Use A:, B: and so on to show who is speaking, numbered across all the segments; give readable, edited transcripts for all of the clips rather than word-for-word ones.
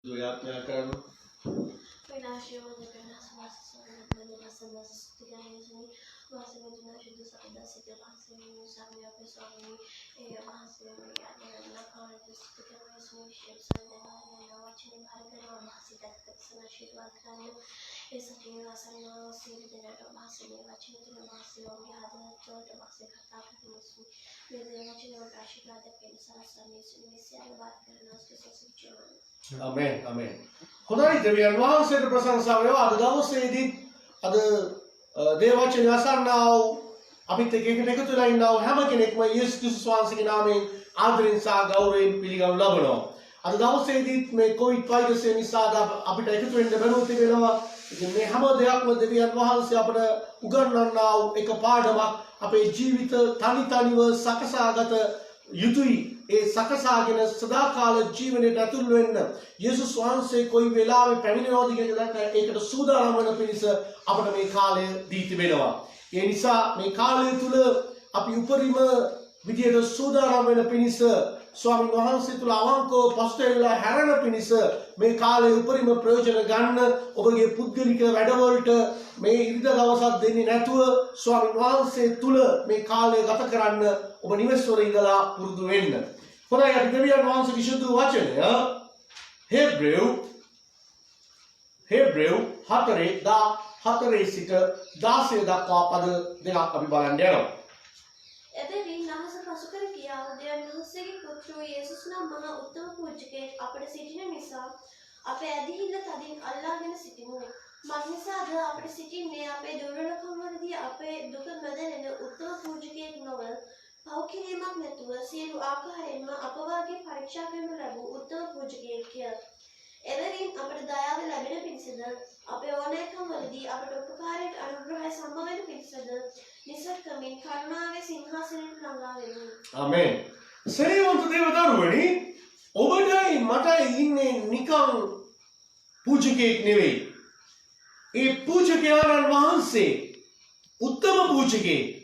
A: Yaatnya kan Amin, amin. Hodai deviyan වහන්සේට ප්‍රශංසා වේවා. අද දවසේදී අද දේවවචනය අසන්නව අපිත් එක්ක එකතු වෙලා ඉන්නව හැම කෙනෙක්ම යේසුස් ක්‍රිස්තුස් වහන්සේගේ නාමයෙන් ආදරෙන් සහ ගෞරවයෙන් පිළිගනු ලබනවා. අද දවසේදීත් මේ කොවිඩ් වෛරසය නිසා අපිට එකතු වෙන්න බැරුව තිබෙනවා. ඉතින් මේ හැම දෙයක්ම දෙවියන් වහන්සේ අපට උගන්වන්නා වූ එක පාඩමක් අපේ ජීවිත තනිව සකසාගත යුතුයි. ඒ සකසාගෙන සදාකාල ජීවනයට ඇතුල් වෙන්න යේසුස් වහන්සේ කොයි වෙලාවෙ පැමිණෙනවද කියන ඒකට සූදානම් වෙන පිණිස අපට මේ කාලය දී තිබෙනවා. ඒ නිසා මේ කාලය තුල අපි උපරිම විදියට සූදානම් වෙන පිණිස ස්වාමීන් වහන්සේ තුල අවංකව පස්තේලා හැරෙන පිණිස මේ කාලේ උපරිම ප්‍රයෝජන ගන්න ඔබගේ පුද්ගලික වැඩවලට මේ ඉරිදා දවසක් දෙන්නේ නැතුව ස්වාමීන් වහන්සේ තුල මේ කාලය ගත කරන්න ඔබ නිවෙස්වල ඉඳලා පුරුදු වෙන්න. හොඳයි අපි දෙවියන් වහන්සේ විසුද්ධ වචනය හෙබ්‍රේව් 4:14 සිට 16 දක්වා පද දෙකක් අපි බලන්න යනවා.
B: එබැවින් නහස පසු කර කියා දෙවියන් වහන්සේගේ පුත්‍ර යේසුස් නම් මහා උත්තම පූජකයෙක් අපට සිටින නිසා අපේ ඇදහිල්ල තදින් අල්ලාගෙන සිටිමු. මක්නිසාද අපට සිටින්නේ අපේ දුර්වලකම් වලදී අපේ දුක මැදෙන උත්තම පූජකයෙක් නොව පව් කිරීමක් නැතුව සියලු ආකාරයෙන්ම අප වාගේ පරීක්ෂා කරනු ලැබූ උත්තම පූජකයෙක්ය. එබැවින් අපට දයාව ලැබෙන පිණිසද අපේ ඕනෑකම් වලදී අපට උපකාරයට අනුග්‍රහය සම්බ වෙන පිණිසද නිසත්කමින් කරුණාවේ සිංහාසනයට ළඟා වෙමු.
A: ආමෙන්. සේවන්ත දේවදරුවනි ඔබටයි මටයි ඉන්නේ නිකන් පූජකයෙක් නෙවෙයි. ඒ පූජකයාණන් වහන්සේ උත්තම පූජකයෙක්.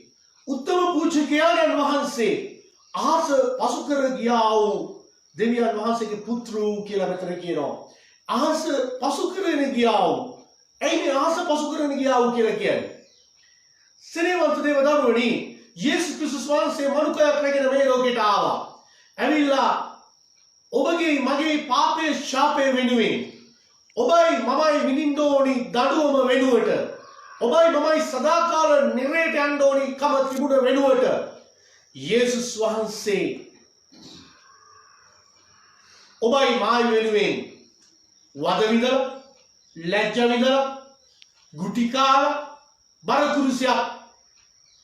A: උත්තම පූජකයාණන් වහන්සේ අහස පසු කර ගියා වූ දෙවියන් වහන්සේගේ පුත්‍රෝ කියලා මෙතන කියනවා. අහස පසු කරගෙන ගියා වූ. ඇයි මේ අහස පසු කරගෙන ගියා වූ කියලා කියන්නේ? සේවන්ත දේවදරුවනි යේසුස් ක්‍රිස්තුස් වහන්සේ මනුකයක් රැගෙන මේ ලෝකෙට ආවා. ඇවිල්ලා ඔබගේ මගේ පාපයේ ශාපය වෙනුවෙන් ඔබයි මමයි විඳින්න ඕනි දඬුවම වෙනුවට ඔබයි මමයි සදාකාල නිරේට යන්න ඕනි කම තිබුණ වෙනුවට යේසුස් වහන්සේ ඔබයි මායි වෙනුවෙන් වද විඳලා ලැජ්ජ විඳලා ගුටි කාලා බර කුරුසියක්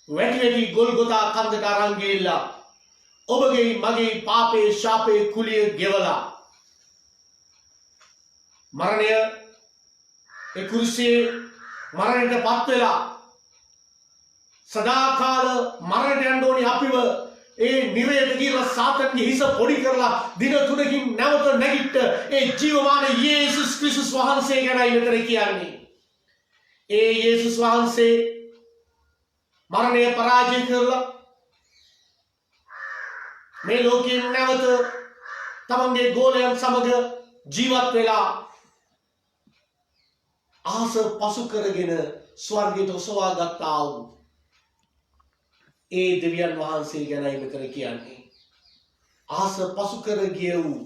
A: වැටි ගොල්ගොතා කන්දට අරන් ගිහිල්ලා ඔබගේ මගේ පාපේ ශාපේ කුලිය ගෙවලා මරණය ඒ කුරුසියේ මරණයට පත් වෙලා සදාකාල මරණයට යන්න ඕනි අපිව ඒ නිරයට ගිහිල්ලා සාතන්ගේ හිස පොඩි කරලා දින 3කින් නැවත නැගිට ඒ ජීවමාන යේසුස් ක්‍රිස්තුස් වහන්සේ ගැනයි මෙතන කියන්නේ. ඒ යේසුස් වහන්සේ මරණය පරාජය කරලා මේ ලෝකයෙන් නැවත තමන්ගේ ගෝලයන් සමග ජීවත් වෙලා අහස පසු කරගෙන ස්වර්ගයට ඔසවා ගත්තා වූ ඒ දෙවියන් වහන්සේ ගැනයි මෙතන කියන්නේ. අහස පසු කර ගිය වූ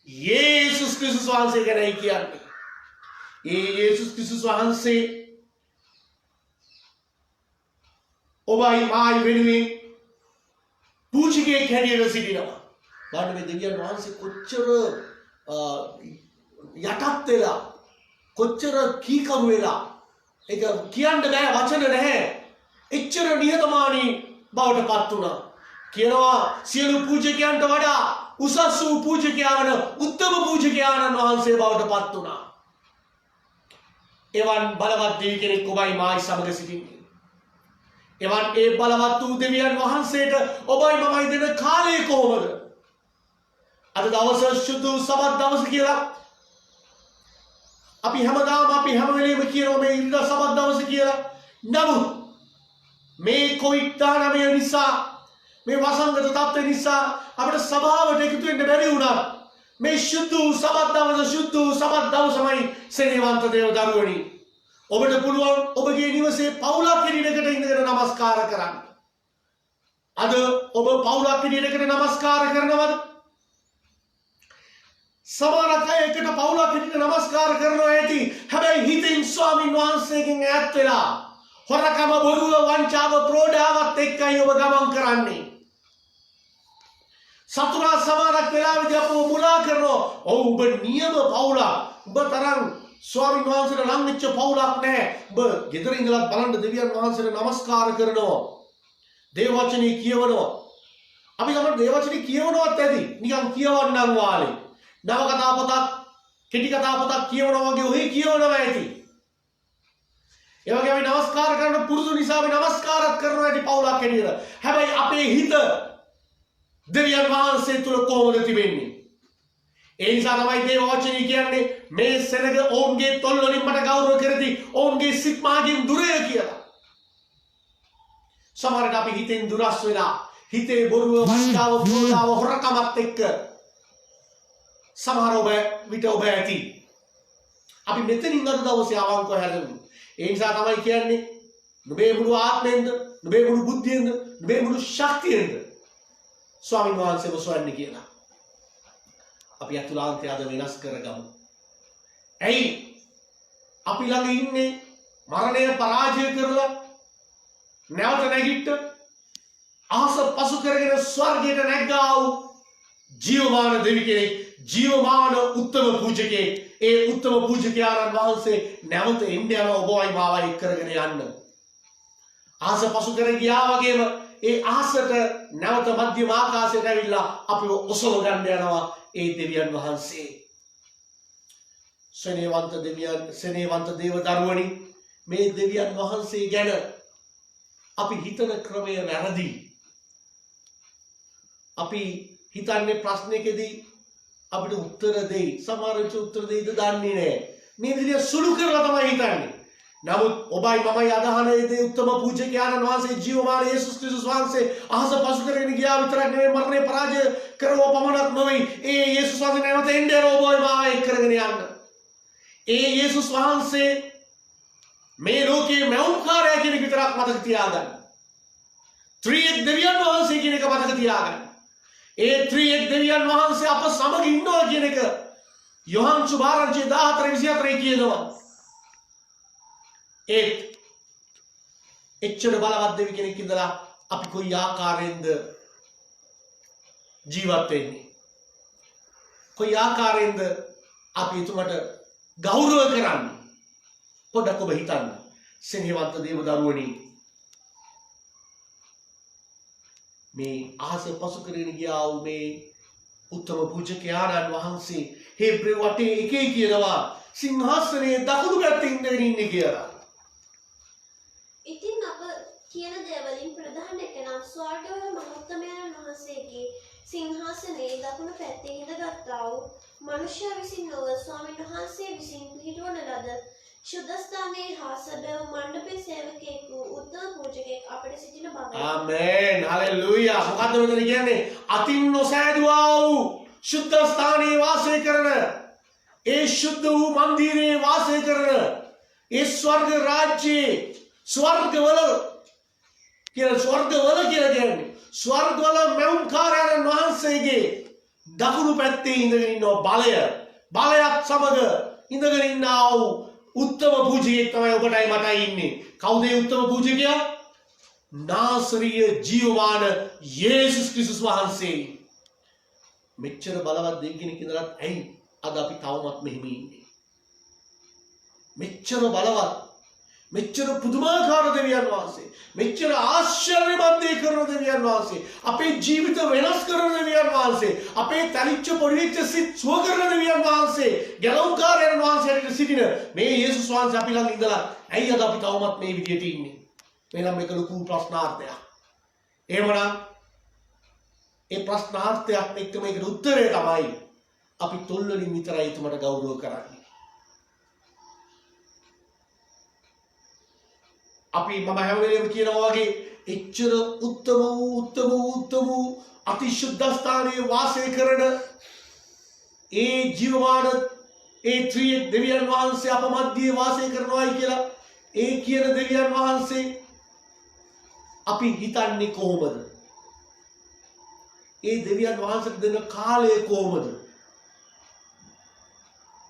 A: යේසුස් ක්‍රිස්තුස් වහන්සේ ගැනයි කියන්නේ. ඒ යේසුස් ක්‍රිස්තුස් වහන්සේ ඔබයි මායි වෙනුවෙන් පූජකයෙක් හැටියට සිටිනවා. බලන්න මේ දෙවියන් වහන්සේ කොච්චර යටත් වෙලා කොච්චර කීකරු වෙලා ඒක කියන්න බෑ වචන නැහැ. එච්චර නිහතමානී බවට පත් වුණා. කියනවා සියලු පූජකයන්ට වඩා උසස් වූ පූජකයා වන උත්තම පූජකයාණන් වහන්සේ බවට පත් වුණා. එවන් බලවත් දෙවි කෙනෙක් ඔබයි මායි සමග සිටින්නේ. එවන් ඒ බලවත් වූ දෙවියන් වහන්සේට ඔබයි මමයි දෙන කාලය කොහොමද? අද දවස සුදු සබත් දවස කියලා අපි හැමදාම අපි හැම වෙලේම කියනවා මේ ඉරිදා සබත් දවස කියලා. නමුත් මේ කොවිඩ්-19 නිසා මේ වසංගත තත්ත්ව නිසා අපිට සභාවට එකතු වෙන්න බැරි වුණා. මේ සුදු සබත් දවසමයි සෙනෙහවන්ත දේව දරුවනි. ඔබට පුළුවන් ඔබගේ නිවසේ පවුලක් හැටියට ඉඳගෙන নমස්කාර කරන්න. අද ඔබ පවුලක් හැටියට নমස්කාර කරනවද? සමහර අය එකට පවුලක් හැටියට নমස්කාර කරනවා ඇති. හැබැයි හිතින් ස්වාමින් වහන්සේගෙන් ඈත් වෙලා හොරකම බොරුව වංචාව ප්‍රෝඩාවත් එක්කයි ඔබ ගමන් කරන්නේ. සතුරා සමහරක් වෙලාවෙදී අපව මුලා කරනවා. ඔව් ඔබ නියම පවුලක්. ඔබ තරම් ස්වාමීන් වහන්සේට නම් වෙච්ච පවුලක් නැහැ. ඔබ ගෙදර ඉඳලා බලන්න දෙවියන් වහන්සේට নমස්කාර කරනවා. දේව වචනේ කියවනවා. අපි තමයි දේව වචනේ කියවනවත් ඇති. නිකන් කියවන්නම් වාලේ. නව කතා පොතක්, කෙටි කතා පොතක් කියවනවා වගේ ඔහි කියවනවා ඇති. ඒ වගේ අපි নমස්කාර කරන පුරුදු නිසා අපි নমස්කාරත් කරනවා ඇති පවුලක් හැටියට. හැබැයි අපේ හිත දෙවියන් වහන්සේ තුල කොහොමද තිබෙන්නේ? ඒ නිසා තමයි දේව වචනේ කියන්නේ මේ සෙනග ඔවුන්ගේ තොල් වලින් මට ගෞරව කරති, ඔවුන්ගේ සිත් මාගෙන් දුරය කියලා. සමහරට අපි හිතෙන් දුරස් වෙලා හිතේ බොරුව, වංචාව, ප්‍රෝධාව, හොරකමත් එක්ක සමහර ඔබ විට ඔබ ඇති. අපි මෙතනින් අද දවසේ අවංකව හැදෙමු. ඒ නිසා තමයි කියන්නේ නුඹේ මුළු ආත්මයෙන්ද, නුඹේ මුළු බුද්ධියෙන්ද, නුඹේ මුළු ශක්තියෙන්ද ස්වාමීන් වහන්සේව සොයන්න කියලා. අපි අතුලාන්තය අද වෙනස් කරගමු. ඇයි? අපි ළඟ ඉන්නේ මරණය පරාජය කරලා නැවත නැගිට අහස පසු කරගෙන ස්වර්ගයට නැග්ගා වූ ජීවමාන දෙවි කෙනෙක්, ජීවමාන උත්තම පූජකයෙක්. ඒ උත්තම පූජකයාණන් වහන්සේ නැවත එන්න යන ඔබවයි මාවයි කරගෙන යන්න. අහස පසු කර ගියා වගේම ඒ අහසට නැවත මධ්‍යම ආකාශයට ඇවිල්ලා අපිව ඔසව ගන්න යනවා ඒ දෙවියන් වහන්සේ. සෙනෙහවන්ත දේව දරුවනි, මේ දෙවියන් වහන්සේ ගැන අපි හිතන ක්‍රමය වැරදි. අපි හිතන්නේ ප්‍රශ්නයකදී අපිට උත්තර දෙයි. සමහර විට උත්තර දෙයිද දන්නේ නැහැ. මේ විදිහට සුළු කරලා තමයි හිතන්නේ. නමුත් ඔබයි මමයි අදහන ඒ උත්තම පූජකයාණන් වහන්සේ, ජීවමාන යේසුස් ක්‍රිස්තුස් වහන්සේ අහස පසු කරගෙන ගියා විතරක් නෙවෙයි, මරණය පරාජය කරව පමණක් නෙවෙයි, ඒ යේසුස් වහන්සේ නැවත එන්නේ ඔබයි මාවයි කරගෙන යන්න. ඒ යේසුස් වහන්සේ මේ ලෝකයේ මෞංකාරය කියන එක විතරක් මතක තියාගන්න. ත්‍රිඑක් දෙවියන් වහන්සේ කියන එක මතක තියාගන්න. ඒ ත්‍රිඑක් දෙවියන් වහන්සේ අප සමග ඉන්නවා කියන එක යොහන් සුභාරංචි 14:24 කියනවා. ඒත් එච්චර බලවත් දෙවි කෙනෙක් ඉඳලා අපි කොයි ආකාරයෙන්ද ජීවත් වෙන්නේ? කොයි ආකාරයෙන්ද අපි එතුමට ගෞරව කරන්නේ? පොඩ්ඩක් ඔබ හිතන්න. සෙනෙහවන්ත දේව දරුවනි, මේ අහස පසු කරගෙන ගියා වූ මේ උත්තම පූජකයාණන් වහන්සේ හේබ්‍රේ වටේ එකේ කියනවා සිංහාසනයේ දකුණු පැත්තේ ඉඳගෙන ඉන්නේ කියලා.
B: ඉතින් අප කියන දේවලින් ප්‍රධාන එක නම් ස්වර්ගවල මහත්මයන් වහන්සේගේ සිංහාසනයේ දකුණු පැත්තේ ඉඳගත්තා වූ මනුෂ්‍ය විසින් නොව ස්වාමීන් වහන්සේ විසින් පිහිටවන ලද ශුද්ධස්ථානයේ හා සැබෑ මණ්ඩපයේ සේවකයෙකු උත්තම පූජකයෙක් අපට සිටින බවයි.
A: ආමේන්, හලෙලූයා. මොකද්ද මෙතන කියන්නේ? අතින් නොසෑදුවා වූ ශුද්ධස්ථානයේ වාසය කරන, ඒ ශුද්ධ වූ මන්දිරයේ වාසය කරන, ඒ ස්වර්ග රාජ්‍යයේ ස්වර්ගවල කියලා කියන්නේ ස්වර්ගවල මෞංකාරයන් වහන්සේගේ දකුණු පැත්තේ ඉඳගෙන ඉන්න බලයත් සමග ඉඳගෙන ඉන්නා වූ උත්තම පූජකයෙක් තමයි ඔබටයි මටයි ඉන්නේ. කවුද ඒ උත්තම පූජකයා? නාසරීය ජීවමාන යේසුස් ක්‍රිස්තුස් වහන්සේ. මෙච්චර බලවත් දෙයක් කෙනෙක් ඉඳලා ඇයි අද අපි තවමත් මෙහෙම ඉන්නේ? මෙච්චර බලවත්, මෙච්චර පුදුමාකාර දෙවියන් වහන්සේ, මෙච්චර ආශ්චර්යමත් දේ කරන දෙවියන් වහන්සේ, අපේ ජීවිත වෙනස් කරන දෙවියන් වහන්සේ, අපේ තලිච්ච පොඩි වෙච්ච සිත් සුව කරන දෙවියන් වහන්සේ, ගැලවුම්කාරයන් වහන්සේට සිටින මේ යේසුස් වහන්සේ අපි ළඟ ඉඳලා ඇයි අද අපි තවමත් මේ විදියට ඉන්නේ? එනම් මේක ලොකු ප්‍රශ්නාර්ථයක්. එහෙමනම් ඒ ප්‍රශ්නාර්ථයක් එක්ක මේකට උත්තරය තමයි අපි තොල් වලින් විතරයි එතුමට ගෞරව කරන්නේ. අපි මම හැම වෙලේම කියනවා වගේ එච්චර උත්තම අතිශුද්ධ ස්ථානයේ වාසය කරන ඒ ජීවමාන ඒ ත්‍රියෙක් දෙවියන් වහන්සේ අප මැදියේ වාසය කරනවායි කියලා ඒ කියන දෙවියන් වහන්සේ අපි හිතන්නේ කොහොමද? ඒ දෙවියන් වහන්සේට දෙන කාලය කොහොමද?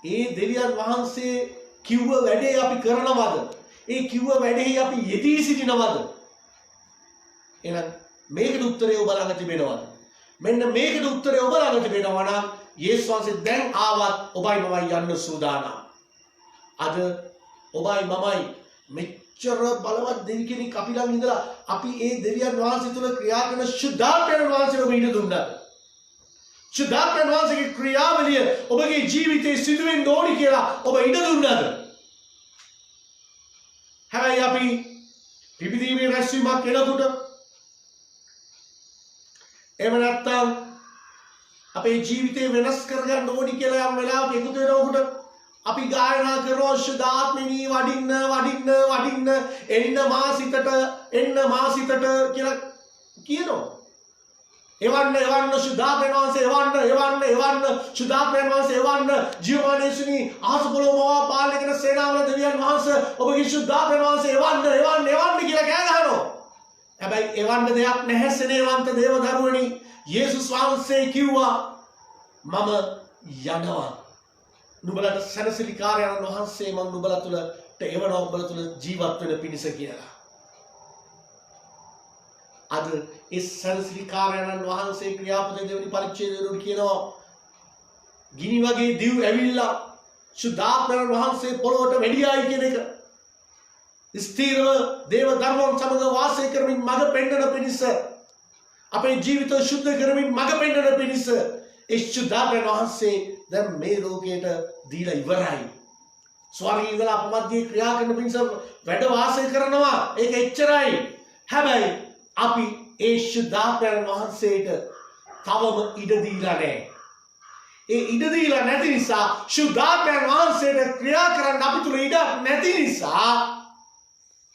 A: ඒ දෙවියන් වහන්සේ කිව්ව වැඩේ අපි කරනවද? ඒ කිව්ව වැඩේ අපි යෙදී සිටිනවද? එහෙනම් මේකට උත්තරය ඔබ ළඟ තිබෙනවද? මෙන්න මේකට උත්තරය ඔබ ළඟ තිබෙනවා නම් යේසුස් වහන්සේ දැන් ආවත් ඔබයි මමයි යන්න සූදානම්. අද ඔබයි මමයි මෙච්චර බලවත් දෙවි කෙනෙක් අපි ළඟ ඉඳලා අපි ඒ දෙවියන් වහන්සේ තුළ ක්‍රියා කරන ශුද්ධාත්මයන් වහන්සේට ඔබ ඉඩ දුන්නා. ශුද්ධාත්මයන් වහන්සේගේ ක්‍රියාවලිය ඔබගේ ජීවිතේ සිදු වෙන්න ඕනි කියලා ඔබ ඉඩ දුන්නාද? හැබැයි අපි පිපිදීමේ රැස්වීමක් එනකොට එහෙම නැත්නම් අපේ ජීවිතේ වෙනස් කරගන්න ඕනි කියලා යම් වෙලාවක එකතු වෙනකොට අපි ගායනා කරනවා ශුද්ධාත්මෙනි වඩින්න වඩින්න වඩින්න එන්න මා සිතට කියලා කියනවා. එවන්න එවන්න ශුද්ධාත්මයන් වහන්සේ එවන්න ශුද්ධාත්මයන් වහන්සේ එවන්න ජීවමාන යේසුනි ආස පොළොව මවා පාලනය කරන සේනාවල දෙවියන් වහන්සේ ඔබගේ ශුද්ධාත්මයන් වහන්සේ එවන්න කියලා කෑ ගහනවා. හැබැයි එවන්න දෙයක් නැහැ සෙනෙහවන්ත දේව දරුවනි. යේසුස් වහන්සේ කිව්වා මම යනවා. නුඹලට සැනසෙලිකාරයන් වහන්සේ මම නුඹලා තුලට එවනවා නුඹලා තුල ජීවත් වෙන පිණිස කියලා. අද ඒ සැනසෙලිකාරයන් වහන්සේ ක්‍රියාපදයේ දෙවෙනි පරිච්ඡේදයේ කියනවා ගිනි වගේ දිව් ඇවිල්ලා සුද්ධාත්මයන් වහන්සේ පොළොවට වැඩියයි කියන එක. ස්ථීරව දේව ධර්මයන් සමග වාසය කරමින් මඟ පෙන්වන පිණිස අපේ ජීවිත සුද්ධ කරමින් මඟ පෙන්වන පිණිස ඒ සුද්ධාත්මයන් වහන්සේ දැන් මේ ලෝකයට දීලා ඉවරයි. ස්වර්ගයේ ඉඳලා අප මැදියේ ක්‍රියා කරන පිණිස වැඩ වාසය කරනවා. ඒක එච්චරයි. හැබැයි අපි ඒ සුද්ධාත්මයන් වහන්සේට තවම ඉඩ දීලා නැහැ. ඒ ඉඩ දීලා නැති නිසා සුද්ධාත්මයන් වහන්සේට ක්‍රියා කරන්න අපි තුල ඉඩ නැති නිසා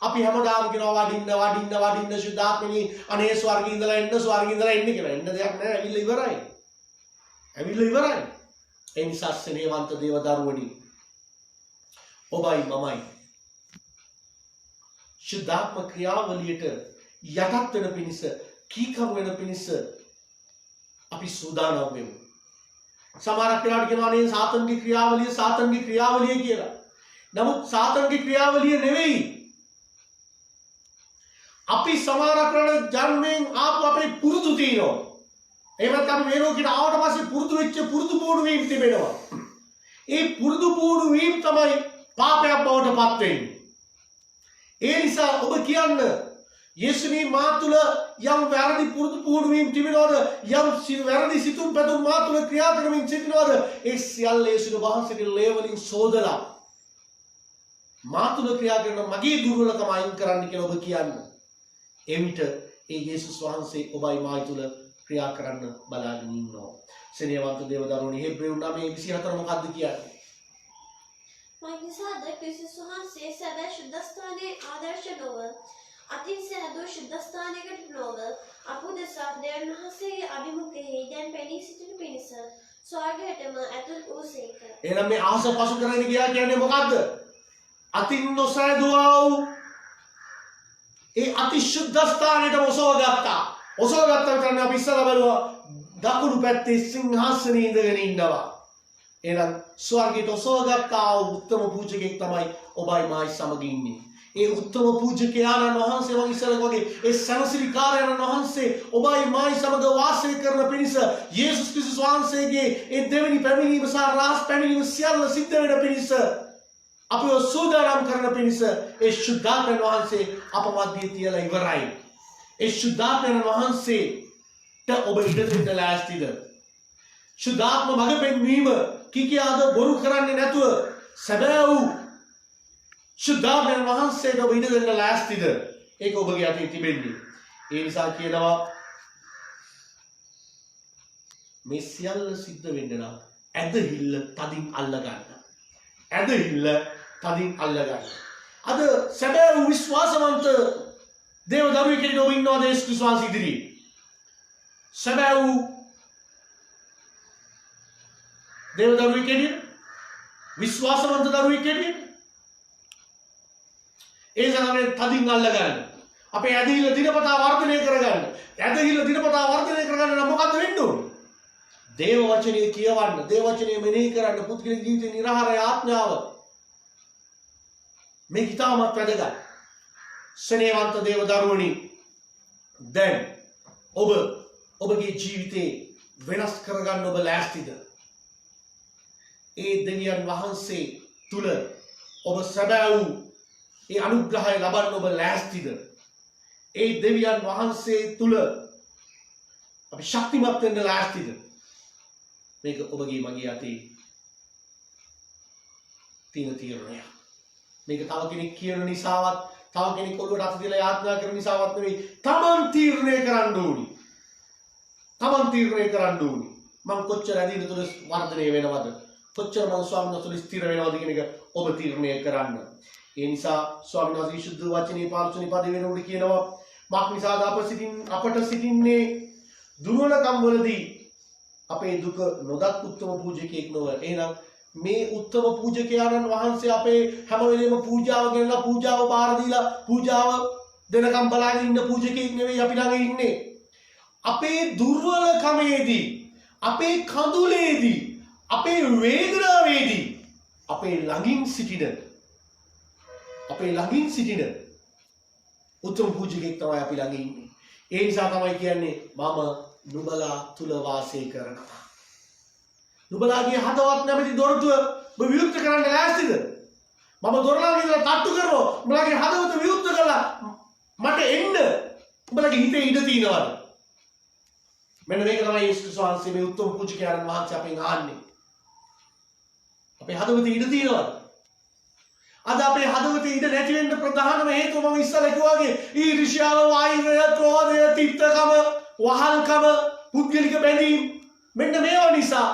A: අපි හැමදාම කියනවා වඩින්න සුද්ධාත්මනි අනේ ස්වර්ගයේ ඉඳලා එන්න කියලා. එන්න දෙයක් නැහැ. ඇවිල්ලා ඉවරයි. ඒ නිසා සෙනෙහවන්ත දේව දරුවනි ඔබයි මමයි සුද්ධාත්ම ක්‍රියාවලියට යටත් වෙන පිණිස කීකරු වෙන පිණිස අපි සූදානම් වෙමු. සමහරක් වෙලාවට කියනවා නේ සාතන්ගේ ක්‍රියාවලිය කියලා. නමුත් සාතන්ගේ ක්‍රියාවලිය නෙවෙයි. අපි සමහරක් වෙලාවට ජන්මෙන් ආපු අපේ පුරුදු තියෙනවා. එහෙම නැත්නම් අපි මේ ලෝකෙට ආවට පස්සේ පුරුදු වෙච්ච පුරුදු පුහුණු වීම තිබෙනවා. ඒ පුරුදු පුහුණු වීම තමයි පාපයක් බවට පත් වෙන්නේ. ඒ නිසා ඔබ කියන්න යේසුනි මා තුල යම් වැරදි පුරුදු පුහුණු වීම තිබෙනවද? යම් වැරදි සිතුම් පැතුම් මා තුල ක්‍රියා කරමින් සිටිනවද? ඒ සියල්ල යේසුස් වහන්සේගේ ලේ වලින් සෝදලා මා තුල ක්‍රියා කරන මගේ දුර්වලකම අයින් කරන්න කියලා ඔබ කියන්න. එවිට ඒ යේසුස් වහන්සේ ඔබයි මායි තුල ක්‍රියා කරන්න බලාගෙන ඉන්නවා. සෙනෙහවන්ත දේව දරුවනි හෙබ්‍රේයු 9:24 මොකද්ද කියන්නේ?
B: මග්නිසාද ක්‍රිස්තුස් වහන්සේ සැබෑ ශුද්ධස්ථානයේ ආදර්ශ නොව අතින් සැදූ ශුද්ධස්ථානයකට නොව අපුදෙසා දෙවියන් වහන්සේගේ අභිමුඛයේ දැන් පෙනී සිටින පිණිස ස්වර්ගයටම ඇතුල් වූසේක.
A: එහෙනම් මේ ආස පසු කරගෙන ගියා කියන්නේ මොකද්ද? අතින් නොසැදුවා වූ ඒ අතිශුද්ධ ස්ථානයට ඔසවගත්තා. ඔසවගත්තා අපි ඉස්සලා බලුවා දකුණු පැත්තේ සිංහාසනේ ඉඳගෙන ඉන්නවා. එහෙනම් ස්වර්ගයට ඔසවගත්තා වූ උත්තම පූජකෙක් තමයි ඔබයි මායි සමග ඉන්නේ. ඒ උත්තම පූජකයාණන් වහන්සේ වගේ ඉස්සලා වගේ ඒ සනසිරිකාරයන් වහන්සේ ඔබයි මායි සමග වාසය කරන පිණිස යේසුස් ක්‍රිස්තුස් වහන්සේගේ ඒ දෙවෙනි පැමිණීම සහ රහස් පැමිණීම සියල්ල සිද්ධ වෙන පිණිස අපව සූදානම් කරන පිණිස ඒ ශුද්ධාත්මයන් වහන්සේ අප මැදියේ තියලා ඉවරයි. ඒ ශුද්ධාත්මයන් වහන්සේට ඔබ ඉඩ දෙන්න ලෑස්තිද? ශුද්ධාත්ම මඟ පෙන්වීම කිකියාද බොරු කරන්නේ නැතුව සැබෑ වූ ශුද්ධාත්මයන් වහන්සේට ඔබ ඉඩ දෙන්න ලෑස්තිද? ඒක ඔබගේ අතේ තිබෙන්නේ. ඒ නිසා කියනවා මේ සියල්ල සිද්ධ වෙන්න නම් ඇදහිල්ල තදින් අල්ල ගන්න. අද සැබෑ වූ විශ්වාසවන්ත දේව දරුවෙක් කෙනෙක් ඔබ ඉන්නවද යේසුස් ක්‍රිස්තුස් වහන්සේ ඉදිරියේ? සැබෑ වූ දේව දරුවෙක් හැටියට, විශ්වාසවන්ත දරුවෙක් හැටියට. ඒ සමග තදින් අල්ලගන්න. අපේ ඇදහිල්ල දිනපතා වර්ධනය කරගන්න. ඇදහිල්ල දිනපතා වර්ධනය කරගන්න නම් මොකද්ද වෙන්න ඕනේ? දේව වචනේ කියවන්න, දේව වචනේ මෙනෙහි කරන්න, පුද්ගලික ජීවිතේ නිරහරය ආඥාව. මේක ඉතාමත් වැදගත්. ස්නේහවන්ත දේව දරුවනි, දැන් ඔබගේ ජීවිතේ වෙනස් කරගන්න ඔබ ලෑස්තිද? ඒ දෙවියන් වහන්සේ තුල ඔබ සැබෑ වූ ඒ අනුග්‍රහය ලබන්න ඔබ ලෑස්තිද? ඒ දෙවියන් වහන්සේ තුල අපි ශක්තිමත් වෙන්න ලෑස්තිද? මේක ඔබගේ මගේ අතේ තියෙන තීරණයක්. මේක තව කෙනෙක් කියන නිසාවත්, තව කෙනෙක් ඔළුවට අත දාලා යාඥා කරන නිසාවත් නෙවෙයි. තමන් තීරණය කරන්න ඕනි. තමන් තීරණය කරන්න ඕනි. මම කොච්චර ඇදහිල්ල තුල වර්ධනය වෙනවද? කොච්චර මම ස්වාමීන් වහන්සේ තුල ස්ථිර වෙනවද කියන එක ඔබ තීරණය කරන්න. ඒ නිසා ස්වාමීන් වහන්සේ විසුද්ධ වචනේ පාළුසුනි පදේ වෙනකොට කියනවා, මක් නිසාද අපට සිටින්නේ දුර්වලකම් වලදී අපේ දුක නොදත් උත්තම පූජකයෙක් නොව. එහෙනම් මේ උත්තම පූජකයාණන් වහන්සේ අපේ හැම වෙලේම පූජාව ගෙනලා පූජාව බාර දීලා පූජාව දෙනකම් බලාගෙන ඉන්න පූජකයෙක් නෙවෙයි අපි ළඟ ඉන්නේ. අපේ දුර්වලකමේදී, අපේ කඳුලේදී, අපේ වේදනාවේදී අපේ ළඟින් සිටින උත්තම පූජකයෙක් තමයි අපි ළඟ ඉන්නේ. ඒ නිසා තමයි කියන්නේ මම නුඹලා තුල වාසය කරනවා. නුඹලාගේ හදවත් නැමැති දොරටුව ඔබ විවෘත කරන්න ලෑස්තිද? මම දොර ළඟ ඉඳලා තට්ටු කරනවා. උඹලාගේ හදවත විවෘත කරලා මට එන්න උඹලාගේ හිතේ ඉඩ තියෙනවද? මෙන්න මේක තමයි යේසුස් වහන්සේ මේ උත්තම පූජකයන් වහන්සේ අපෙන් අහන්නේ. අපේ හදවතේ ඉඩ තියෙනවද? අද අපේ හදවතේ ඉඩ නැති වෙන්න ප්‍රධානම හේතුව මම ඉස්සෙල්ලා කිව්වා වගේ ඊර්ෂ්‍යාව, වෛරය, ක්‍රෝධය, තිත්තකම, වහල්කම, පුද්ගලික බැඳීම්, මෙන්න මේවා නිසා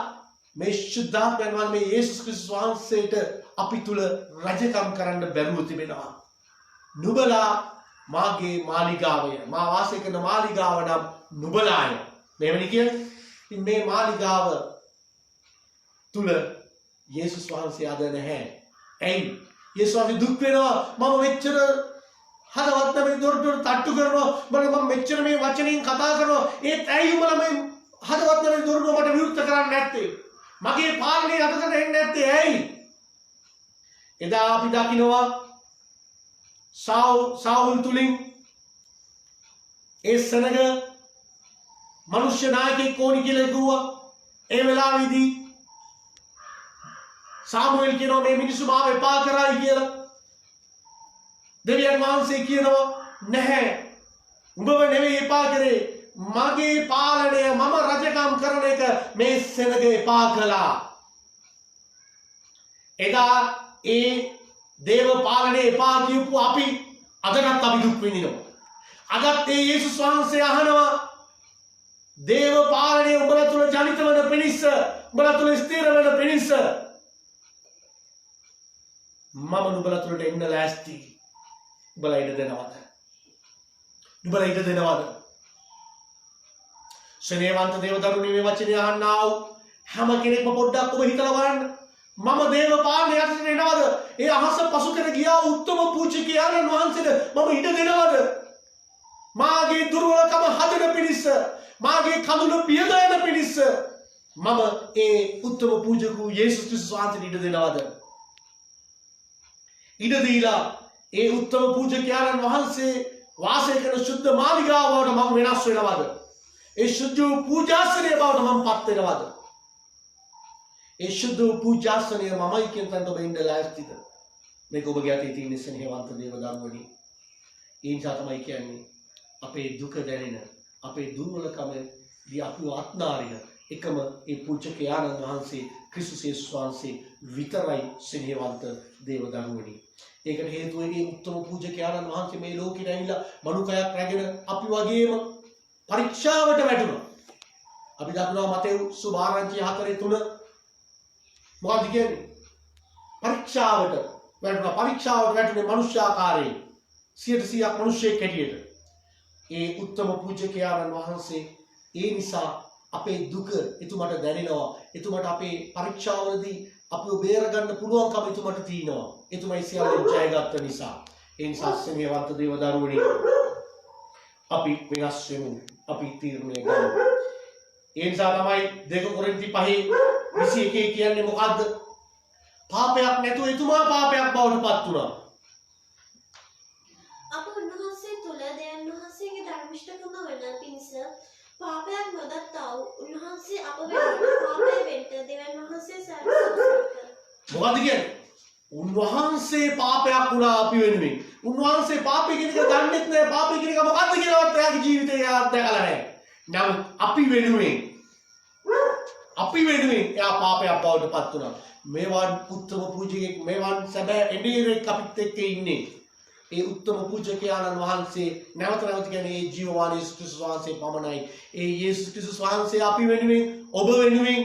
A: මේ ශුද්ධාත්මයන් වහන්සේ මේ යේසුස් ක්‍රිස්තුස් වහන්සේට අපි තුල රජකම් කරන්න බැරුව තිබෙනවා. නුඹලා මාගේ මාලිගාවය, මා වාසය කරන මාලිගාව නම් නුඹලාය. මෙවැනි කියන්නේ ඉතින් මේ මාලිගාව තුල යේසුස් වහන්සේ අද නැහැ. ඇයි? යේසුස් වහන්සේ දුක් වෙනවා. මම මෙච්චර හදවත් නැමෙයි දොරටුවට තට්ටු කරනවා. මම මෙච්චර මේ වචනෙන් කතා කරනවා. ඒත් ඇයි උඹලා මේ හදවත් නැමෙයි දොරටුව මට විවෘත කරන්නේ නැත්තේ? මගේ පාලනය යටතට එන්නේ නැත්තේ ඇයි? එදා අපි දකිනවා සාවුල් තුලින් ඒ සෙනග මනුෂ්‍ය නායකයෙක් ඕනි කියලා කිව්වා. ඒ වෙලාවේදී සාමුවෙල් කියනවා මේ මිනිස්සු මාව එපා කරයි කියලා. දෙවියන් වහන්සේ කියනවා නැහැ, උඹව නෙවෙයි එපා කරේ, මගේ පාලනය, මම රජකම් කරන එක මේ සෙනග එපා කළා. එදා ඒ දේව පාලනය එපා කියපු අපි අදටත් අපි දුක් විඳිනවා. අදත් ඒ යේසුස් වහන්සේ අහනවා දේව පාලනය උඹලා තුල ජනිත වන පිණිස, උඹලා තුල ස්ථිර වන පිණිස මම නුඹලා තුලට එන්න ලෑස්ති. උඹලා ඉඩ දෙනවද? නුඹලා ඉඩ දෙනවද? ස්නේහවන්ත දේව දරුවනි, මේ වචනේ අහන්නා වූ හැම කෙනෙක්ම පොඩ්ඩක් ඔබ හිතලා බලන්න. මම දේව පාලනය යටතට එනවද? ඒ අහස පසු කර ගියා උත්තම පූජකයන්න් වහන්සේට මම ඉඩ දෙනවද? මාගේ දුර්වලකම හදන පිණිස, මාගේ කඳුල පියදයන පිණිස මම ඒ උත්තම පූජකු යේසුස් ක්‍රිස්තුස් වහන්සේට ඉඩ දෙනවද? ඉඩ දීලා ඒ උත්තම පූජකයන්න් වහන්සේ වාසය කරන ශුද්ධ මාලිගාවට මම වෙනස් වෙනවද? ඒ ශුද්ධ පූජාසනය බවට මම පත් වෙනවද? ඒ ශුද්ධ පූජාසනය මමයි කියන තැනට ඔබ ඉන්න ලෑස්තිද? මේක ඔබගේ අතේ තියෙන ස්නේහවන්ත දේව දරුවනි. ඒ නිසා තමයි කියන්නේ අපේ දුක දැනෙන, අපේ දුර්වලකමදී අපිව අත්නාරින එකම ඒ පූජකයන්න් වහන්සේ ක්‍රිස්තුස් යේසුස් වහන්සේ විතරයි ස්නේහවන්ත දේව දරුවනි. ඒකට හේතුව මේ උත්තම පූජකයන්න් වහන්සේ මේ ලෝකෙට ඇවිල්ලා මනුකයක් රැගෙන අපි වගේම පරීක්ෂාවට වැටුණා. අපි දන්නවා මතෙව් සුභාරංචි 4:3 මොකක්ද කියන්නේ? පරීක්ෂාවට වැටුණා. පරීක්ෂාවට වැටුනේ මනුෂ්‍යාකාරයෙන් 100% මිනිසෙක් හැටියට. ඒ උත්තම පූජකයන්න් වහන්සේ ඒ නිසා අපේ දුක එතුමට දැනෙනවා. එතුමට අපේ පරීක්ෂාවලදී අපිව බේර ගන්න පුළුවන්කම එතුමට තියෙනවා. එතුමයි සියල්ලෙන් ජයගත්ත නිසා. ඒ නිසා ස්නේහවන්ත දේව දරුවනි අපි වෙනස් වෙමු. අපි තීරණය ගමු. ඒ නිසා තමයි 2 කොරින්ති 5:21 කියන්නේ මොකද්ද? පාපයක් නැතුව එතුමා පාපයක් බවට පත් වුණා.
B: අප උන්වහන්සේ තුළ දෙවියන් වහන්සේගේ ධර්මිෂ්ඨකම වන පිණිස පාපයක් නොදත්තා වූ උන්වහන්සේ අප වෙනුවෙන් පාපය වෙන්න දෙවියන් වහන්සේ සැලසුම් කළා.
A: මොකද්ද කියන්නේ? උන්වහන්සේ පාපයක් වුණා අපි වෙනුවෙන්. උන්වහන්සේ පාපය කියන එක දන්නෙත් නෑ. පාපය කියන එක මොකද්ද කියලාවත් එයාගේ ජීවිතේ එයා දැකලා නෑ. නමුත් අපි වෙනුවෙන් එයා පාපයක් බවට පත් වුණා. මේවන් උත්තම පූජකෙක්, මේවන් සැබෑ එඬිරෙක් අපිත් එක්ක ඉන්නේ. ඒ උත්තම පූජකයාණන් වහන්සේ නැවත කියන්නේ ඒ ජීවමාන යේසුස් ක්‍රිස්තුස් වහන්සේ පමණයි. ඒ යේසුස් ක්‍රිස්තුස් වහන්සේ අපි වෙනුවෙන්, ඔබ වෙනුවෙන්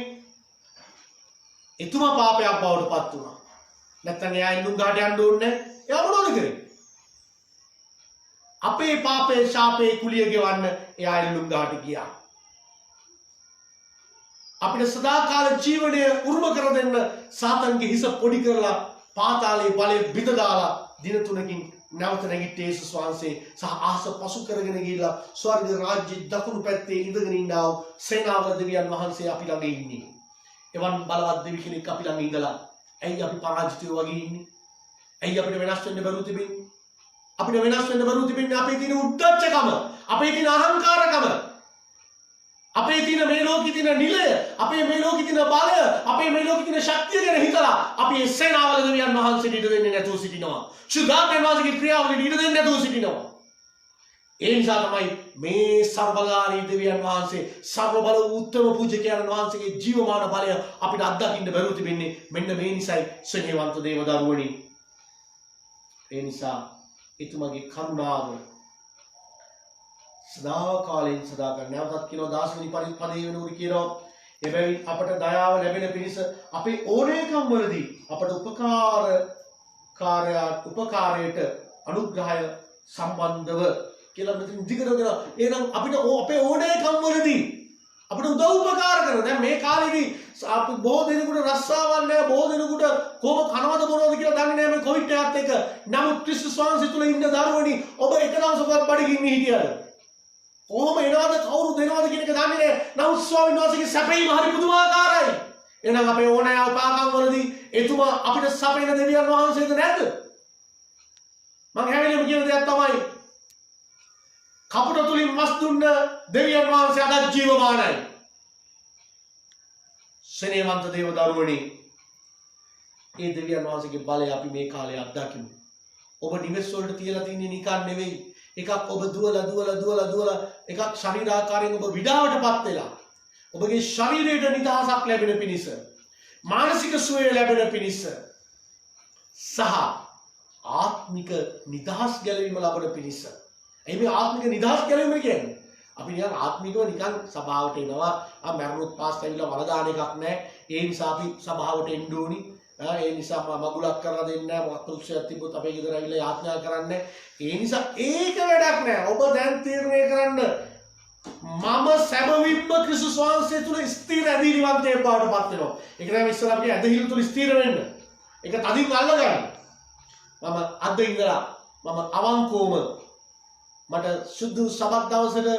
A: එතුමා පාපයක් බවට පත් වුණා. නැත්නම් එයා ඉන්නුම් ගාට යන්න ඕනේ නැහැ. එයා මොනවද කරේ? අපේ පාපේ ශාපේ කුලිය ගෙවන්න එයා ඉන්නුම් ගාට ගියා. අපිට සදාකාල ජීවනය උරුම කර දෙන්න සාතන්ගේ හිස පොඩි කරලා පාතාලයේ බලය බිඳ දාලා දින 3කින් නැවත නැගිට යේසුස් වහන්සේ සහ ආස පසු කරගෙන ගිහිල්ලා ස්වර්ග රාජ්‍යයේ දකුණු පැත්තේ ඉඳගෙන ඉන්නා වූ සේනාවල දෙවියන් වහන්සේ අපි ළඟ ඉන්නේ. එවන් බලවත් දෙවි කෙනෙක් අපි ළඟ ඉඳලා ඇයි අපි පරාජිතයෝ වගේ ඉන්නේ? ඇයි අපිට වෙනස් වෙන්න බැරුව තිබෙන්නේ? අපිට වෙනස් වෙන්න බැරුව තිබෙන්නේ අපේ තියෙන උද්දච්චකම, අපේ තියෙන අහංකාරකම, අපේ තියෙන මේ ලෝකේ තියෙන නිලය, අපේ මේ ලෝකේ තියෙන බලය, අපේ මේ ලෝකේ තියෙන ශක්තිය ගැන හිතලා අපි ඒ සේනාවල දෙවියන් වහන්සේට ඉඩ දෙන්නේ නැතුව සිටිනවා. සුදාත්මයන් වහන්සේගේ ක්‍රියාවලියට ඉඩ දෙන්නේ නැතුව සිටිනවා. ඒ නිසා තමයි මේ සර්වබලධාරී දෙවියන් වහන්සේ, සර්ව බල උත්තම පූජකයන් වහන්සේගේ ජීවමාන බලය අපිට අත්දකින්න බැරුව තිබෙන්නේ. මෙන්න මේ නිසයි ස්නේහවන්ත දේව දරුවනි. ඒ නිසා එතුමාගේ කරුණාව සදාකාලයෙන් සදාකාල නැවතත් කියනවා 10 වෙනි පදයේ වෙනුවට කියනවා එබැවින් අපට දයාව ලැබෙන පිණිස අපේ ඕනෑකම් වලදී අපට උපකාරයට අනුග්‍රහය සම්බන්ධව කියලා මෙතන දිගට කියනවා. එහෙනම් අපිට අපේ ඕනෑකම් වලදී අපිට උදව් උපකාර කරන. දැන් මේ කාලේදී අපි බොහෝ දෙනෙකුට රස්සාවක් නැහැ, බොහෝ දෙනෙකුට කොහොම කනවද බොනවද කියලා දන්නේ නැහැ මේ කොවිඩ් එකත් එක්ක. නමුත් ක්‍රිස්තුස් වහන්සේ තුල ඉන්න දරුවනි ඔබ එක දවසකවත් බඩගින්නේ හිටියද? කොහොම එනවද කවුරු දෙනවද කියන එක දන්නේ නැහැ. නමුත් ස්වාමීන් වහන්සේගේ සැපීම හරි පුදුමාකාරයි. එහෙනම් අපේ ඕනෑ උපාකම් වලදී එතුමා අපිට සපයන දෙවියන් වහන්සේද නැද්ද? මම හැමලෙම කියන දෙයක් තමයි කපුට තුලින් මස් දුන්න දෙවියන් වහන්සේ අද ජීවමානයි. ස්නේහවන්ත දේව දරුවනි, ඒ දෙවියන් වහන්සේගේ බලය අපි මේ කාලේ අත්දකිමු. ඔබ නිවෙස් වලට තියලා තින්නේ නිකන් නෙවෙයි. එකක් ඔබ දුවලා එකක් ශරීරාකාරයෙන් ඔබ විඩාවටපත් වෙලා ඔබගේ ශරීරයට නිදහසක් ලැබෙන පිණිස, මානසික සුවය ලැබෙන පිණිස සහ ආත්මික නිදහස් ගැලවීම ලබන පිණිස. ඒ මේ ආත්මික නිදහස් ගැලවීම කියන්නේ අපි නිකන් ආත්මිකව නිකන් සභාවට එනවා, මරණොත් පාස් ඇවිල්ලා වලදාන එකක් නැහැ. ඒ නිසා අපි සභාවට එන්න ඕනි. ඒ නිසා මගුලක් කරලා දෙන්නේ නැහැ. මොකක් පුරුෂයෙක් තිබ්බොත් අපේ ගෙදර ඇවිල්ලා යාඥා කරන්නේ. ඒ නිසා ඒක වැඩක් නැහැ. ඔබ දැන් තීරණය කරන්න මම සැබවින්ම ක්‍රිස්තුස් වහන්සේ තුල ස්ථිර ඇදහිලිවන්තයෙක් බවට පත් වෙනවා. ඒක තමයි ඉස්සර අපි ඇදහිලි තුල ස්ථිර වෙන්න. ඒක තදින් අල්ලගන්න. මම අද ඉඳලා මම අවංකවම මට සුදු සබත් දවසට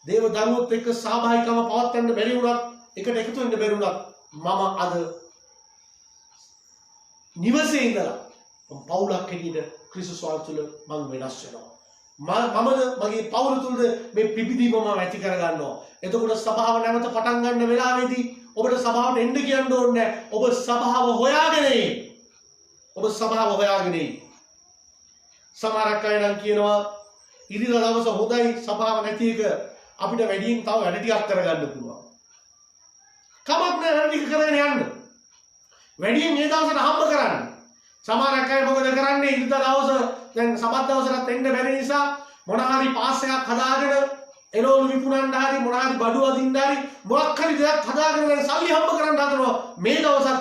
A: දේව දරුවොත් එක්ක සහභාගීකම පවත්වන්න බැරි වුණත්, එකට එකතු වෙන්න බැරි වුණත් මම අද නිවසේ ඉඳලා පවුලක් හැටියට ක්‍රිස්තුස් වහන්සේ තුල මම වෙනස් වෙනවා. මම මගේ පවුල තුල මේ පිබිදීම මම ඇති කර ගන්නවා. එතකොට සභාව නැවත පටන් ගන්න වෙලාවේදී ඔබට සභාවට එන්න කියන්න ඕනේ නැහැ. ඔබ සභාව හොයාගෙන එයි. සමහරක් අය නම් කියනවා ඉරිදා දවස හොඳයි සභාව නැති එක අපිට වැඩියෙන් තව වැඩ ටිකක් කරගන්න පුළුවන්. කමක් නැහැ වැඩ ටික කරගෙන යන්න. වැඩියෙන් මේ දවසට හම්බ කරන්න. සමහරක් අය මොකද කරන්නේ ඉරිදා දවස දැන් සබත් දවසට එන්න බැරි නිසා මොන හරි පාස් එකක් හදාගෙන එළවලු විකුණන්න හරි මොන හරි බඩු අදින්න හරි මොකක් හරි දෙයක් හදාගෙන දැන් සල්ලි හම්බ කරන්න හදනවා. මේ දවසත්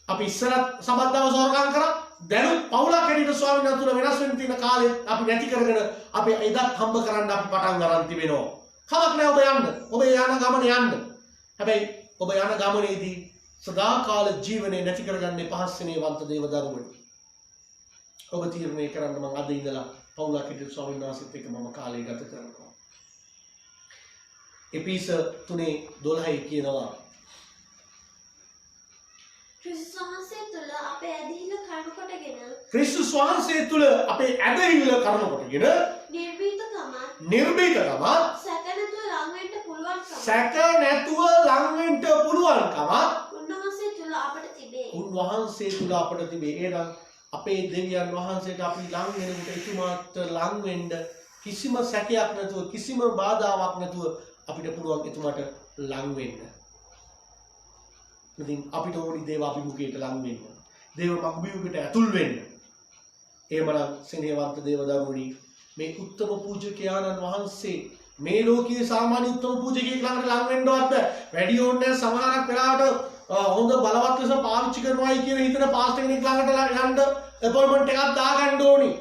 A: අපි ඉස්සරත් සබත් දවස හොරකම් කරා. දැනුත් පවුලක් හැටියට ස්වාමීන් වහන්සේ වෙනස් වෙන්න තියෙන කාලේ අපි නැති කරගෙන අපි එදත් හම්බ කරන්න අපි පටන් ගන්න තිබෙනවා. කමක් නැහැ ඔබ යන්න. ඔබ යන ගමන යන්න. හැබැයි ඔබ යන ගමනේදී සදාකාල ජීවනයේ නැති කරගන්නේ පහස්සිනේ වන්ත දේව දරුවනි. ඔබ තීරණය කරන්න මම අද ඉඳලා පවුලක් හිටිය ස්වාමීන් වහන්සේත් එක්ක මම කාලය ගත කරනවා. එපිස 3:12 කියනවා
B: ක්‍රිස්තුස් වහන්සේ තුල අපේ ඇදහිල්ල කරුණු කොටගෙන
A: ක්‍රිස්තුස් වහන්සේ තුල අපේ ඇදහිල්ල කරුණු කොටගෙන නිර්භීතකම සැක නැතුව ලං වෙන්න පුළුවන්කම
B: උන්වහන්සේ තුල අපට තිබේ.
A: උන්වහන්සේ තුල අපට තිබේ. එහෙනම් අපේ දෙවියන් වහන්සේට අපි ලං වෙනකොට එතුමාට ලං වෙන්න කිසිම සැකයක් නැතුව කිසිම බාධාවක් නැතුව අපිට පුළුවන් එතුමාට ලං වෙන්න. ඉතින් අපිට ඕනි දේව අභිමුඛයට ලං වෙන්න. දේව මග්බියුකට ඇතුල් වෙන්න. එහෙමනම් සෙනෙහවන්ත දේව දරුවනි මේ උත්තම පූජකයාණන් වහන්සේ මේ ලෝකයේ සාමාන්‍ය උත්තම පූජකයෙක් ළඟට ලං වෙන්නවත් බෑ. වැඩි ඕනේ සමහරක් වෙලාවට හොඳ බලවත් ලෙස පාවිච්චි කරනවායි කියන හිතන පාස්ටර් කෙනෙක් ළඟට යන්න අපොයින්ට්මන්ට් එකක් දාගන්න ඕනි.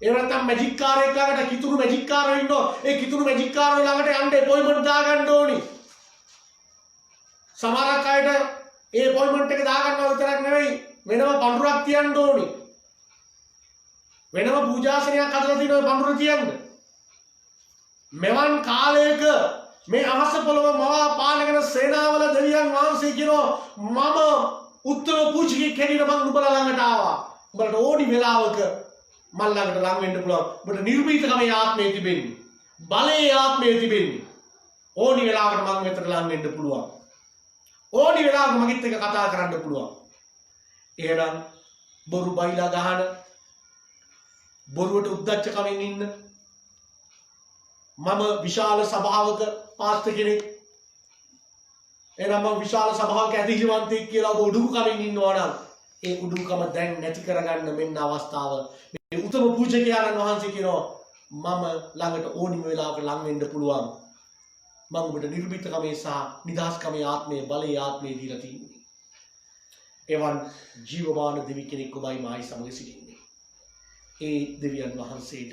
A: එහෙම නැත්නම් මැජික් කාරයෙක් ළඟට කිතුණු මැජික් කාරයෝ ඉන්නවා. ඒ කිතුණු මැජික් කාරයෝ ළඟට යන්න අපොයින්ට්මන්ට් දාගන්න ඕනි. සමහරක් අයට ඒ අපොයින්ට්මන්ට් එක දාගන්නව විතරක් නෙවෙයි වෙනම පඳුරක් තියන්න ඕනි. වෙනම පූජාසනයක් හදලා තියෙනවා පඳුර තියන්න. මෙවන් කාලයක මේ අහස පොළව මවා පාලගෙන සේනාවල දෙවියන් වහන්සේ කියනවා මම උත්තර පූජකයෙක් හැටියට මම නුඹලා ළඟට ආවා. උඹලට ඕනි වෙලාවක මල් ළඟට ලං වෙන්න පුළුවන්. ඔබට නිර්භීතකමේ ආත්මය තිබෙන්නේ. බලයේ ආත්මය තිබෙන්නේ. ඕනි වෙලාවකට මම මෙතන ලං වෙන්න පුළුවන්. ඕනි වෙලාවක මගෙත් එක්ක කතා කරන්න පුළුවන්. එහෙනම් බොරු බයිලා ගහන බොරුවට උද්දච්චකමින් ඉන්න මම විශාල සභාවක පාස්ටර් කෙනෙක් එනම විශාල සභාවක ඇතිහිවන්තයෙක් කියලා ඔබ උඩුකමින් ඉන්නවා නම් ඒ උඩුකම දැන් නැති කරගන්න මෙන්න අවස්ථාව. මේ උතුම් පූජකයාණන් වහන්සේ කියනවා මම ළඟට ඕනිම වෙලාවක ලං වෙන්න පුළුවන්. මම ඔබට නිර්භීතකමේ සහ නිදහස්කමේ ආත්මයේ බලයේ ආත්මයේ දීලා තියෙන්නේ. එවන් ජීවමාන දෙවි කෙනෙක් ඔබයි මායි සමග සිටින්නේ. ඒ දෙවියන් වහන්සේට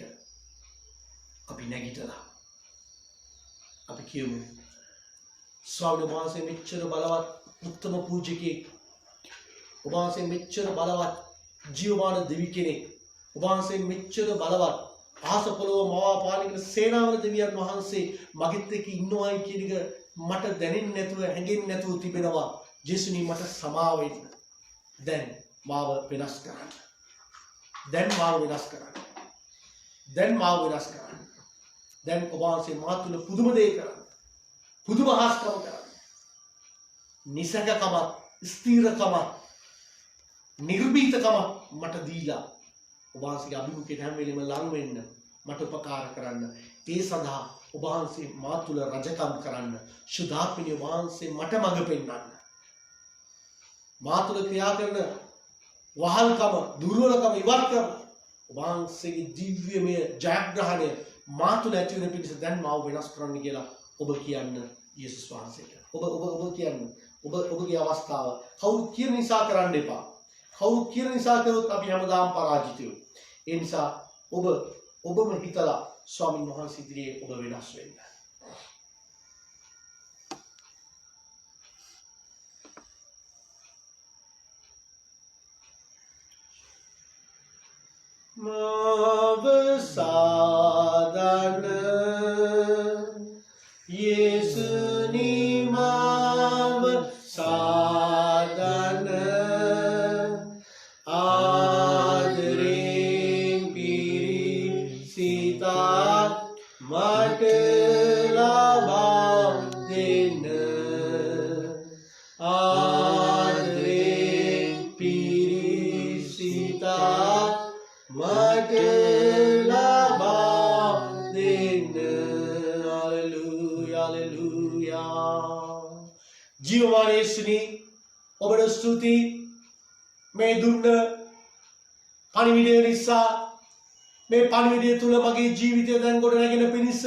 A: අපි නැගිටලා අපි කියමු ස්වාමීන් වහන්සේ මෙච්චර බලවත් උත්තම පූජකයෙක්, ඔබ වහන්සේ මෙච්චර බලවත් ජීවමාන දෙවි කෙනෙක්, ඔබ වහන්සේ මෙච්චර බලවත් ආස පොළොව මවා පාලන සේනාවල දෙවියන් වහන්සේ මගෙත් එක්ක ඉන්නවයි කියන එක මට දැනෙන්නේ නැතුව හැඟෙන්නේ නැතුව තිබෙනවා. ජේසුනි මට සමාව වෙන්න. දැන් මාව වෙනස් කරන්න. දැන් මාව වෙනස් කරන්න. දැන් මාව වෙනස් කරන්න. දැන් ඔබ වහන්සේ මා තුළ පුදුම දේ කරන්න. පුදුම හාස්කම කරන්න. නිසකකම, ස්ථීරකම, නිර්භීතකම මට දීලා ඔබ වහන්සේගේ අභිමුඛයට හැම වෙලෙම ලං වෙන්න මට උපකාර කරන්න. ඒ සඳහා ඔබ වහන්සේ මා තුළ රජකම් කරන්න. සුදාපිනිය වහන්සේ මට මඟ පෙන්වන්න. මා තුළ ක්‍රියා කරන වහල්කම, දුර්වලකම ඉවත් කරන්න. ඔබ වහන්සේගේ දිව්‍යමය ජයග්‍රහණය මා තුළ ඇති වෙන පිණිස දැන් මාව වෙනස් කරන්න කියලා ඔබ කියන්න යේසුස් වහන්සේට. ඔබ කියන්න. ඔබගේ අවස්ථාව. කවුරු කියන නිසා කරන්න එපා. කවුරු කියන නිසා කරොත් අපි හැමදාම පරාජිතයෝ. ඒ නිසා ඔබම හිතලා ස්වාමීන් වහන්සේ ඉදිරියේ ඔබ වෙනස් වෙන්න. මාව සාදන යේසුනි මාව සාදන ආදරෙන් පිරිසිතා මට ලබා දෙන්න. ආදරෙන් පිරිසිතා මට ලබා දෙන්න. Hallelujah hallelujah. ජීවමාන යේසුනි ඔබට ස්තුතියි මේ දුන්න පණිවිඩය නිසා. මේ පණිවිඩය තුල මගේ ජීවිතය දැන් ගොඩ නැගෙන පිණිස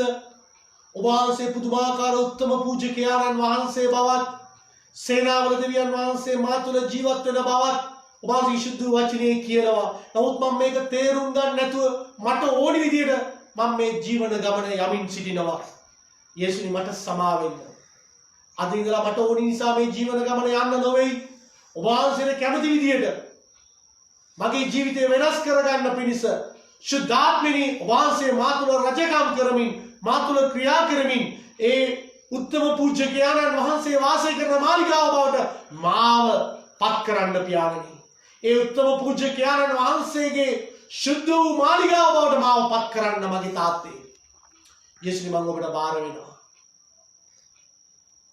A: ඔබ වහන්සේ පුදුමාකාර උත්තම පූජකයාණන් වහන්සේ බවත් සේනාවල දෙවියන් වහන්සේ මා තුල ජීවත් වෙන බවත් ඔබ වහන්සේ විසුද්ධ වචනේ කියනවා. නමුත් මම මේක තේරුම් ගන්න නැතුව මට ඕනි විදියට මම මේ ජීවන ගමන යමින් සිටිනවා. යේසුනි මට සමා වෙන්න. අද ඉඳලා මට ඕනි නිසා මේ ජීවන ගමන යන්න නොවේයි. ඔබ වහන්සේට කැමති විදියට මගේ ජීවිතය වෙනස් කරගන්න පිණිස ශුද්ධාත්මෙනි ඔබ වහන්සේ මා තුළ රජකම් කරමින් මා තුළ ක්‍රියා කරමින් ඒ උත්තම පූජ්‍යකයන්න් වහන්සේ වාසය කරන මාලිගාව බවට මාව පත් කරන්න පියාණනි. ඒ උත්තම පූජ්‍යකයන්න් වහන්සේගේ ශුද්ධ වූ මාලිගාව බවට මාව පත් කරන්න මගේ තාත්තේ. යේසුනි මම ඔබට බාර වෙනවා.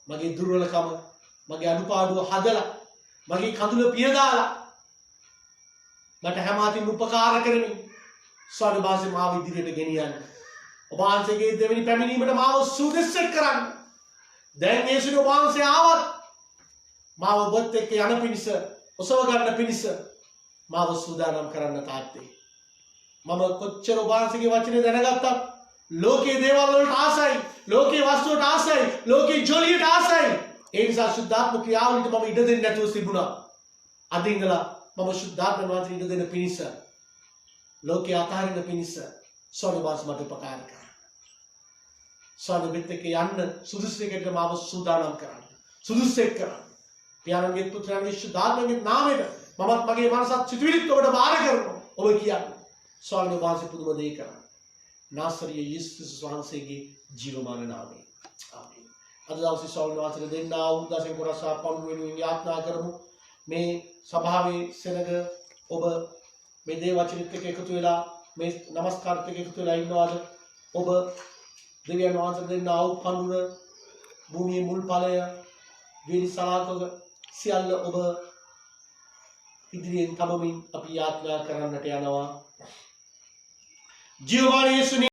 A: මගේ දුර්වලකම මගේ අඩුපාඩුව හදලා මගේ කඳුල පියදාලා මට හැම අතින් උපකාර කරමින් ස්වාමීන් වහන්සේ මාව ඉදිරියට ගෙනියන්න. ඔබ වහන්සේගේ දෙවෙනි පැමිණීමට මාව සුදුස්සෙක් කරන්න. දැන් යේසුනි ඔබ වහන්සේ ආවත් මාව ඔබත් එක්ක යන පිණිස ඔසව ගන්න පිණිස මාව සූදානම් කරන්න තාත්තේ. මම කොච්චර ඔබ වහන්සේගේ වචනේ දැනගත්තත් ලෝකයේ දේවල් වලට ආසයි, ලෝකයේ වස්තුවට ආසයි, ලෝකයේ ජොලියට ආසයි. ඒ නිසා ශුද්ධාත්ම ක්‍රියාවලියට මම ඉඩ දෙන්නේ නැතුව තිබුණා. අද ඉඳලා මම ශුද්ධාත්ම වහන්සේ ඉඩ දෙන පිණිස ලෝකයේ අතහරින පිණිස ස්වාමීන් වහන්සේ මට උපකාර කරන්න. ස්වාමීන් වහන්සේ යන්න සුදුසුකෙකට මාව සූදානම් කරන්න. සුදුසෙක් කරන්න. පියාණන්ගේ පුත්‍රයන්ගේ ශුද්ධාත්මගේ නාමයෙන් මමත් මගේ මනසත් සිතුවිලිත් ඔබට බාර කරනවා. ඔබ කියන්නේ ස්වාමීන් වහන්සේ පුදුම දෙයක් කරන්න. නාසරිය යේසුස් වහන්සේගේ ජීවමාන නාමයෙන්. ආමේන්. අද දවසේ ස්වාමීන් වහන්සේට දෙන්නා වූ දසෙන් කොටස පවුණු වෙනුවෙන් යාත්‍රා කරමු. මේ සභාවේ සෙනග ඔබ මේ දේ වචනෙත් එක්ක එකතු වෙලා මේ নমස්කාරත් එක්ක එකතු වෙලා ඉන්නවාද? ඔබ දෙවියන් වහන්සේට දෙන්නා වූ පඳුර භූමියේ මුල් ඵලය වේලි සලාකක සියල්ල ඔබ ඉදිරියෙන් තබමින් අපි යාත්‍රා කරන්නට යනවා. ජීවමාන යේසුනි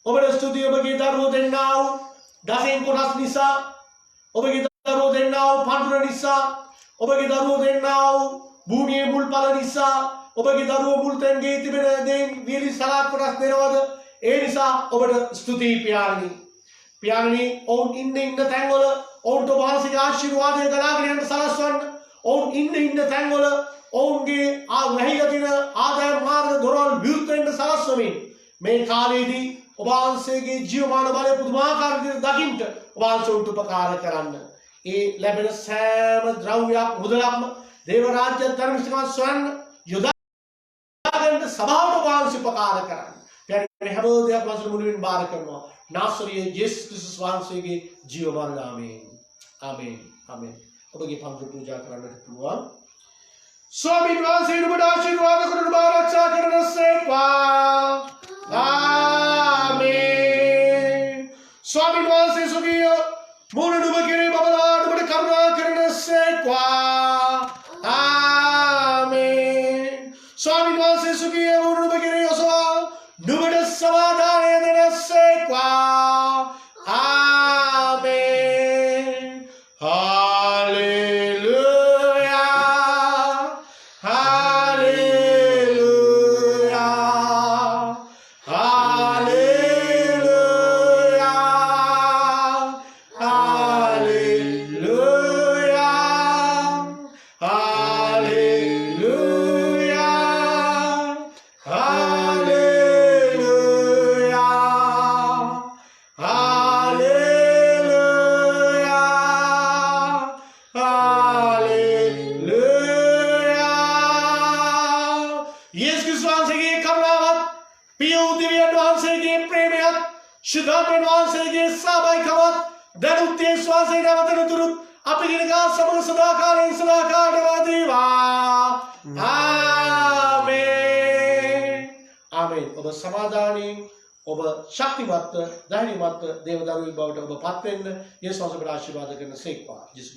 A: ඔබට ස්තුතිය. ඔබගේ දරුවෝ දෙන්නා වූ දසෙන් කොටස් නිසා, ඔබගේ දරුවෝ දෙන්නා වූ පඳුර නිසා, ඔබගේ දරුවෝ දෙන්නා වූ භූමියේ මුල් ඵල නිසා, ඔබගේ දරුවෝ මුල් තැන්ගේ තිබෙන දේන් වීලි සලාක් කොටස් දෙනවද? ඒ නිසා ඔබට ස්තුතියි පියාණනි. පියාණනි ඔවුන් ඉන්න තැන්වල ඔවුන්ට ඔබ වහන්සේගේ ආශිර්වාදය ගලාගෙන යන්න සලස්වන්න. ඔවුන් ඉන්න තැන්වල ඔවුන්ගේ වැහිලා තියෙන ආදායම් මාර්ග දොරවල් විවෘත වෙන්න සලස්වමින් මේ කාලයේදී ඔබ වහන්සේගේ ජීවමාන බලය පුදුමාකාර විදිහට දකින්න ඔබ වහන්සේට උපකාර කරන්න. ඒ ලැබෙන සෑම ද්‍රව්‍යයක් මුදලක්ම දේව රාජ්‍ය ධර්මස්ථාන ස්වයන් යොදාගන්න සභාවට ඔබ වහන්සේ උපකාර කරන්න. මේ හැම දෙයක් වහන්සේ මුලින්ම බාර කරනවා. නාසරිය යේසුස් ක්‍රිස්තුස් වහන්සේගේ ජීවමාන නාමයෙන්. ආමේන්. ආමේන්. ඔබගේ පන්සල් පූජා කරන්නට පුළුවන්. ස්වාමීන් වහන්සේ ඔබට ආශිර්වාද කරන ආරක්ෂා කරන සේක්වා. ආමේන්. ස්වාමීන් වහන්සේ සුගිය මුණ නුඹ කෙරේ බබලා නුඹට කරුණා කරන සේක්වා. ආමේන්. ස්වාමීන් වහන්සේ සුගිය මුණ නුඹ කෙරේ ඔසවා නුඹට සමාදානය දෙන සේක්වා. ආමේන්. ශුද්ධාත්මයන් වහන්සේගේ සහභාගීකමත් දැනුත් ඒ ශ්වාසයේ නැවතනතුරුත් අපි ගිනගා සමග සදාකාලයෙන් සදාකාලයට වේවා. ආමේන්. ආමේන්. ඔබ සමාදානයෙන් ඔබ ශක්තිමත් ධෛර්යමත් දේවදරුවෙක් බවට ඔබ පත් වෙන්න යේසුස් වහන්සේ ආශිර්වාද කරන සේක්වා. ජෙසුස්